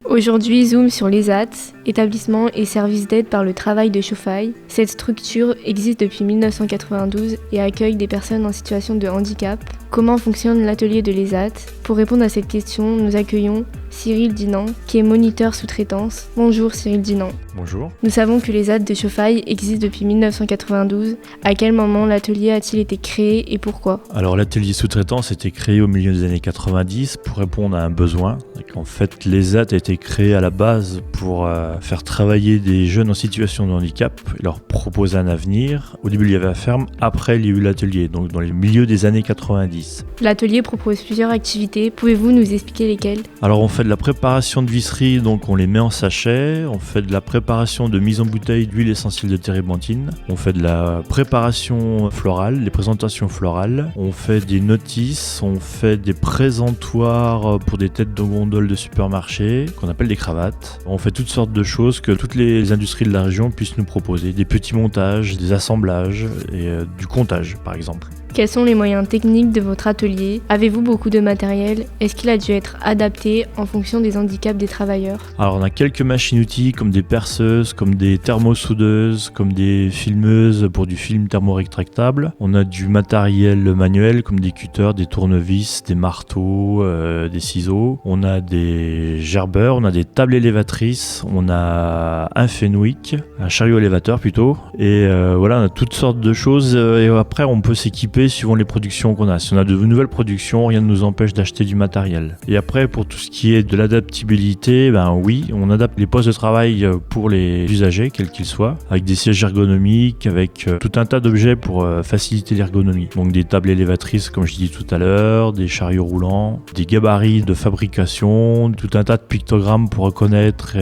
Aujourd'hui, zoom sur l'ESAT, établissement et service d'aide par le travail de Chauffaille. Cette structure existe depuis 1992 et accueille des personnes en situation de handicap. Comment fonctionne l'atelier de l'ESAT ? Pour répondre à cette question, nous accueillons Cyril Dinan, qui est moniteur sous-traitance. Bonjour Cyril Dinan. Bonjour. Nous savons que l'ESAT de Chauffaille existe depuis 1992. À quel moment l'atelier a-t-il été créé et pourquoi ? Alors l'atelier sous-traitance a été créé au milieu des années 90 pour répondre à un besoin. En fait, l'ESAT a été créé à la base pour faire travailler des jeunes en situation de handicap et leur proposer un avenir. Au début, il y avait la ferme, après il y a eu l'atelier, donc dans les milieux des années 90. L'atelier propose plusieurs activités. Pouvez-vous nous expliquer lesquelles ? Alors on fait de la préparation de visseries, donc on les met en sachet. On fait de la préparation de mise en bouteille d'huile essentielle de térébenthine. On fait de la préparation florale, des présentations florales. On fait des notices, on fait des présentoirs pour des têtes de gondole de supermarché, qu'on appelle des cravates. On fait toutes sortes de choses que toutes les industries de la région puissent nous proposer. Des petits montages, des assemblages et du comptage par exemple. Quels sont les moyens techniques de votre atelier ? Avez-vous beaucoup de matériel ? Est-ce qu'il a dû être adapté en fonction des handicaps des travailleurs ? Alors on a quelques machines-outils comme des perceuses, comme des thermosoudeuses, comme des filmeuses pour du film thermorétractable. On a du matériel manuel comme des cutters, des tournevis, des marteaux, des ciseaux. On a des gerbeurs, on a des tables élévatrices, on a un Fenwick, un chariot élévateur plutôt. Et voilà, on a toutes sortes de choses et après on peut s'équiper suivant les productions qu'on a. Si on a de nouvelles productions, rien ne nous empêche d'acheter du matériel. Et après, pour tout ce qui est de l'adaptabilité, oui, on adapte les postes de travail pour les usagers, quels qu'ils soient, avec des sièges ergonomiques, avec tout un tas d'objets pour faciliter l'ergonomie. Donc des tables élévatrices, comme je disais tout à l'heure, des chariots roulants, des gabarits de fabrication, tout un tas de pictogrammes pour reconnaître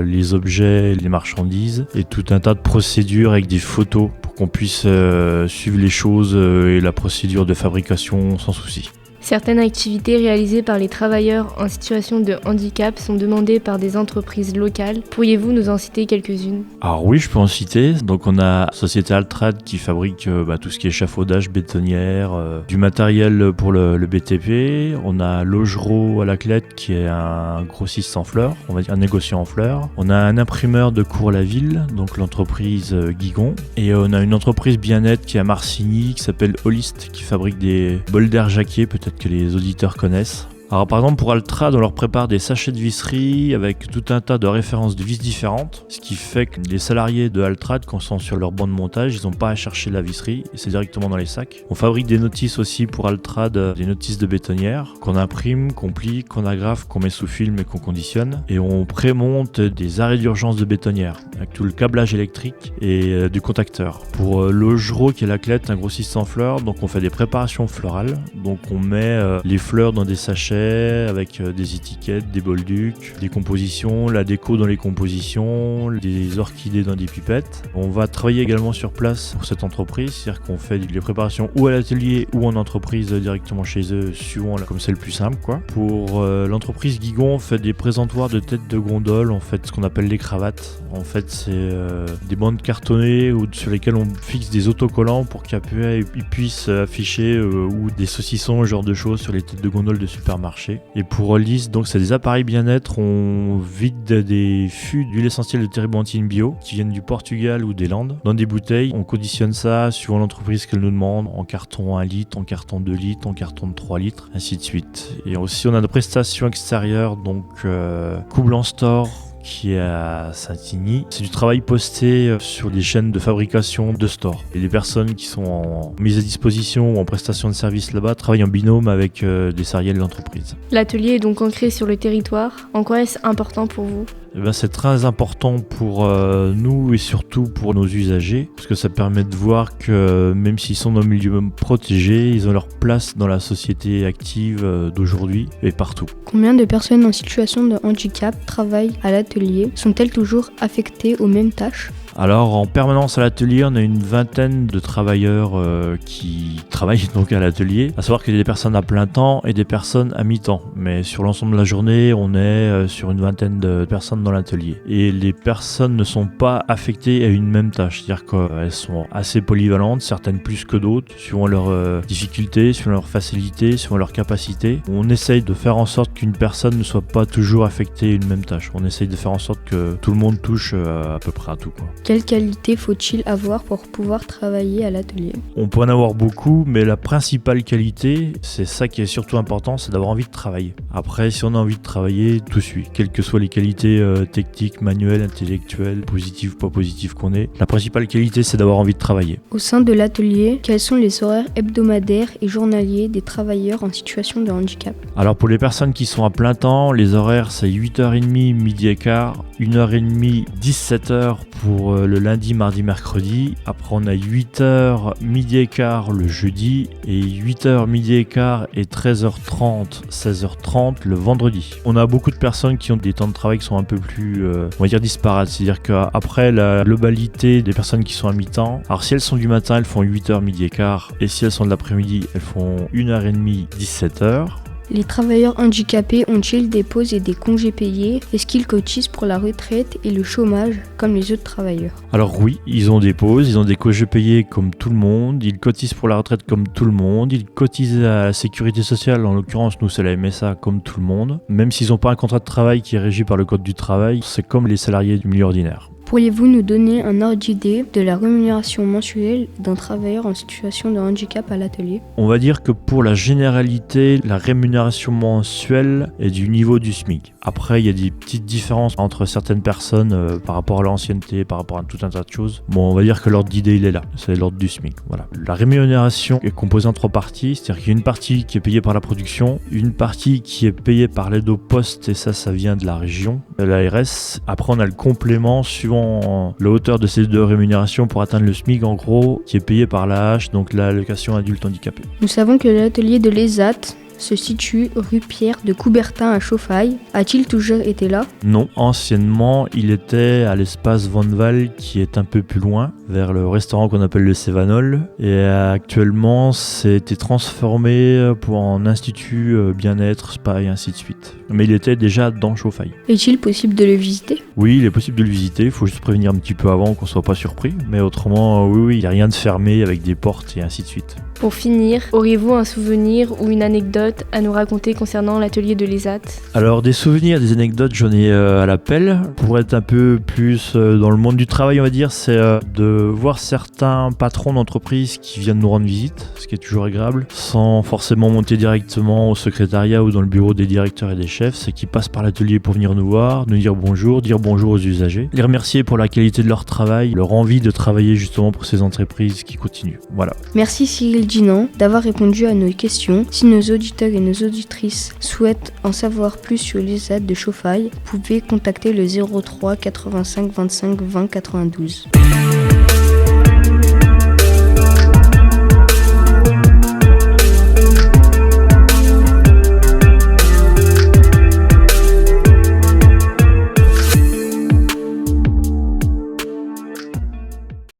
les objets, les marchandises, et tout un tas de procédures avec des photos pour qu'on puisse suivre les choses et la procédure de fabrication sans souci. Certaines activités réalisées par les travailleurs en situation de handicap sont demandées par des entreprises locales. Pourriez-vous nous en citer quelques-unes ? Alors oui, je peux en citer. Donc on a Société Altrad qui fabrique tout ce qui est échafaudage, bétonnière, du matériel pour le BTP. On a Logereau à la Clette qui est un grossiste en fleurs, on va dire un négociant en fleurs. On a un imprimeur de Cours-la-Ville, donc l'entreprise Guigon. Et on a une entreprise bien-être qui est à Marcigny qui s'appelle Holist qui fabrique des bols d'air Jacquier, peut-être que les auditeurs connaissent. Alors par exemple pour Altrad, on leur prépare des sachets de visserie avec tout un tas de références de vis différentes, ce qui fait que les salariés de Altrad, quand ils sont sur leur banc de montage, ils n'ont pas à chercher la visserie et c'est directement dans les sacs. On fabrique des notices aussi pour Altrad, des notices de bétonnière qu'on imprime, qu'on plie, qu'on agrafe, qu'on met sous film et qu'on conditionne. Et on prémonte des arrêts d'urgence de bétonnière avec tout le câblage électrique et du contacteur. Pour Logereau qui est la Clette, un grossiste en fleurs, donc on fait des préparations florales. Donc on met les fleurs dans des sachets avec des étiquettes, des bolducs, des compositions, la déco dans les compositions, des orchidées dans des pipettes. On va travailler également sur place pour cette entreprise, c'est-à-dire qu'on fait les préparations ou à l'atelier ou en entreprise directement chez eux, suivant comme c'est le plus simple, quoi. Pour l'entreprise Guigon, on fait des présentoirs de têtes de gondole, on fait ce qu'on appelle les cravates. En fait, c'est des bandes cartonnées sur lesquelles on fixe des autocollants pour qu'après ils puissent afficher ou des saucissons, ce genre de choses sur les têtes de gondole de supermarché. Et pour Holist, donc c'est des appareils bien-être, on vide des fûts d'huile essentielle de térébenthine bio qui viennent du Portugal ou des Landes dans des bouteilles. On conditionne ça suivant l'entreprise qu'elle nous demande, en carton 1 litre, en carton 2 litres, en carton de 3 litres, ainsi de suite. Et aussi on a des prestations extérieures, donc Coublan Store qui est à Saint-Igny. C'est du travail posté sur les chaînes de fabrication de stores. Et les personnes qui sont en mise à disposition ou en prestation de service là-bas travaillent en binôme avec des salariés de l'entreprise. L'atelier est donc ancré sur le territoire. En quoi est-ce important pour vous ? C'est très important pour nous et surtout pour nos usagers, parce que ça permet de voir que même s'ils sont dans le milieu protégé, ils ont leur place dans la société active d'aujourd'hui et partout. Combien de personnes en situation de handicap travaillent à l'atelier ? Sont-elles toujours affectées aux mêmes tâches ? Alors en permanence à l'atelier, on a une vingtaine de travailleurs qui travaillent donc à l'atelier. À savoir qu'il y a des personnes à plein temps et des personnes à mi-temps. Mais sur l'ensemble de la journée, on est sur une vingtaine de personnes dans l'atelier. Et les personnes ne sont pas affectées à une même tâche, c'est-à-dire qu'elles sont assez polyvalentes, certaines plus que d'autres, suivant leurs difficultés, suivant leurs facilités, suivant leurs capacités. On essaye de faire en sorte qu'une personne ne soit pas toujours affectée à une même tâche. On essaye de faire en sorte que tout le monde touche à peu près à tout, quoi. Quelles qualités faut-il avoir pour pouvoir travailler à l'atelier ? On peut en avoir beaucoup, mais la principale qualité, c'est ça qui est surtout important, c'est d'avoir envie de travailler. Après, si on a envie de travailler, tout suit. Quelles que soient les qualités techniques, manuelles, intellectuelles, positives ou pas positives qu'on ait, la principale qualité, c'est d'avoir envie de travailler. Au sein de l'atelier, quels sont les horaires hebdomadaires et journaliers des travailleurs en situation de handicap ? Alors pour les personnes qui sont à plein temps, les horaires c'est 8h30, midi et quart, 1h30, 17h pour le lundi, mardi, mercredi. Après on a 8h, midi et quart le jeudi et 8h, midi et quart et 13h30, 16h30 le vendredi. On a beaucoup de personnes qui ont des temps de travail qui sont un peu plus, on va dire, disparates. C'est-à-dire qu'après la globalité des personnes qui sont à mi-temps, alors si elles sont du matin, elles font 8h, midi et quart, et si elles sont de l'après-midi, elles font 1h30, 17h. Les travailleurs handicapés ont-ils des pauses et des congés payés ? Est-ce qu'ils cotisent pour la retraite et le chômage comme les autres travailleurs ? Alors oui, ils ont des pauses, ils ont des congés payés comme tout le monde, ils cotisent pour la retraite comme tout le monde, ils cotisent à la sécurité sociale, en l'occurrence nous c'est la MSA comme tout le monde. Même s'ils n'ont pas un contrat de travail qui est régi par le code du travail, c'est comme les salariés du milieu ordinaire. Pourriez-vous nous donner un ordre d'idée de la rémunération mensuelle d'un travailleur en situation de handicap à l'atelier ? On va dire que pour la généralité, la rémunération mensuelle est du niveau du SMIC. Après, il y a des petites différences entre certaines personnes par rapport à l'ancienneté, par rapport à tout un tas de choses. Bon, on va dire que l'ordre d'idée, il est là. C'est l'ordre du SMIC. Voilà. La rémunération est composée en 3 parties. C'est-à-dire qu'il y a une partie qui est payée par la production, une partie qui est payée par l'aide au poste, et ça vient de la région, de l'ARS. Après, on a le complément suivant la hauteur de ces 2 rémunérations pour atteindre le SMIC, en gros, qui est payé par l'AH, donc l'allocation adulte handicapé. Nous savons que l'atelier de l'ESAT se situe rue Pierre de Coubertin à Chauffailles. A-t-il toujours été là ? Non, anciennement, il était à l'espace Vanneval qui est un peu plus loin, vers le restaurant qu'on appelle le Cévanol. Et actuellement, c'était transformé pour un institut bien-être, spa et ainsi de suite. Mais il était déjà dans Chauffailles. Est-il possible de le visiter ? Oui, il est possible de le visiter, il faut juste prévenir un petit peu avant qu'on ne soit pas surpris. Mais autrement, oui, il n'y a rien de fermé avec des portes et ainsi de suite. Pour finir, auriez-vous un souvenir ou une anecdote à nous raconter concernant l'atelier de l'ESAT ? Alors des souvenirs, des anecdotes, j'en ai à l'appel. Pour être un peu plus dans le monde du travail, on va dire, c'est de voir certains patrons d'entreprise qui viennent nous rendre visite, ce qui est toujours agréable, sans forcément monter directement au secrétariat ou dans le bureau des directeurs et des chefs, c'est qu'ils passent par l'atelier pour venir nous voir, nous dire bonjour aux usagers, les remercier pour la qualité de leur travail, leur envie de travailler justement pour ces entreprises qui continuent. Voilà. Merci Cyril Dinan d'avoir répondu à nos questions. Si nos auditeurs et nos auditrices souhaitent en savoir plus sur l'ESAT de Chauffailles, vous pouvez contacter le 03 85 25 20 92.